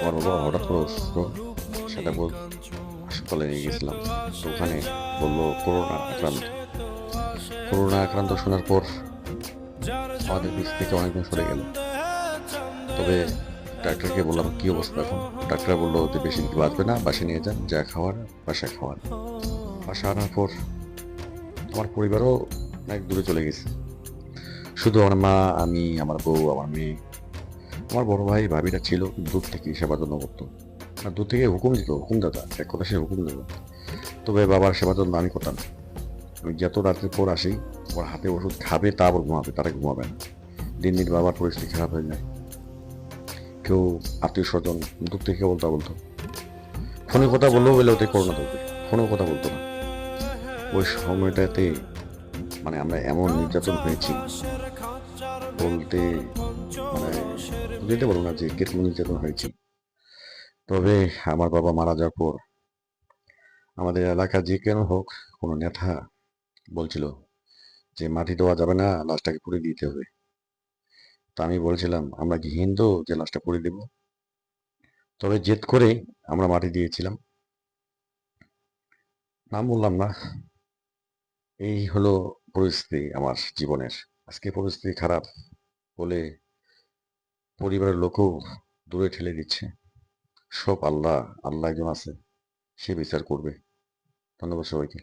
আমার বাবা হঠাৎ করে অসুস্থ, সেটা হাসপাতালে নিয়ে গেছিলাম। তো ওখানে বললো করোনা আক্রান্ত শোনার পর আমাদের পিছ থেকে অনেকদিন সরে গেল। তবে ডাক্তারকে বললাম কি অবস্থা এখন। ডাক্তার বললো যে বেশি দিন বাঁচবে না, বাসে নিয়ে যান, যা খাওয়ার বাসায় খাওয়ান। বাসা আনার পর আমার পরিবারও অনেক দূরে চলে গেছে। শুধু আমার মা, আমি, আমার বউ, আমার মেয়ে। আমার বড় ভাই ভাবিরা ছিল দূর থেকে সেবা যত্ন করতো, আর দূর থেকে হুকুম দিত, হুকুম দাদা এক কথা, সে হুকুম দিত। তবে বাবার সেবা যত্ন আমি করতাম। আমি যত রাত্রের পর আসি, ওর হাতে ওষুধ খাবে, তারপর ঘুমাবে, তারা ঘুমাবে না। দিন দিন বাবার পরিস্থিতি খারাপ হয়ে যায়। কেউ আত্মীয় স্বজন দূর থেকে বলতো, ফোনে কথা বললেও বলে ওতে করোনা ধরবে, ফোনেও কথা বলতো না। ওই সময়টাতে মানে আমরা এমন নির্যাতন হয়েছি বলতে, মানে বুঝতে পারবো না যে কিরকম নির্যাতন হয়েছি। তবে আমার বাবা মারা যাওয়ার পর আমাদের এলাকা যে কেন হোক, কোনো নেতা বলছিল যে মাটি দেওয়া যাবে না, লাশটাকে পুড়ে দিতে হবে। তা আমি বলছিলাম আমরা কি হিন্দু যে লাশটা পুড়ে দেব? তবে জেদ করে আমরা মাটি দিয়েছিলাম। নাম বললাম না। এই হলো পরিস্থিতি আমার জীবনের। আজকে পরিস্থিতি খারাপ বলে পরিবারের লোকও দূরে ঠেলে দিচ্ছে। সব আল্লাহ, আল্লাহ একজন আছে, সে বিচার করবে। ধন্যবাদ সবাইকে।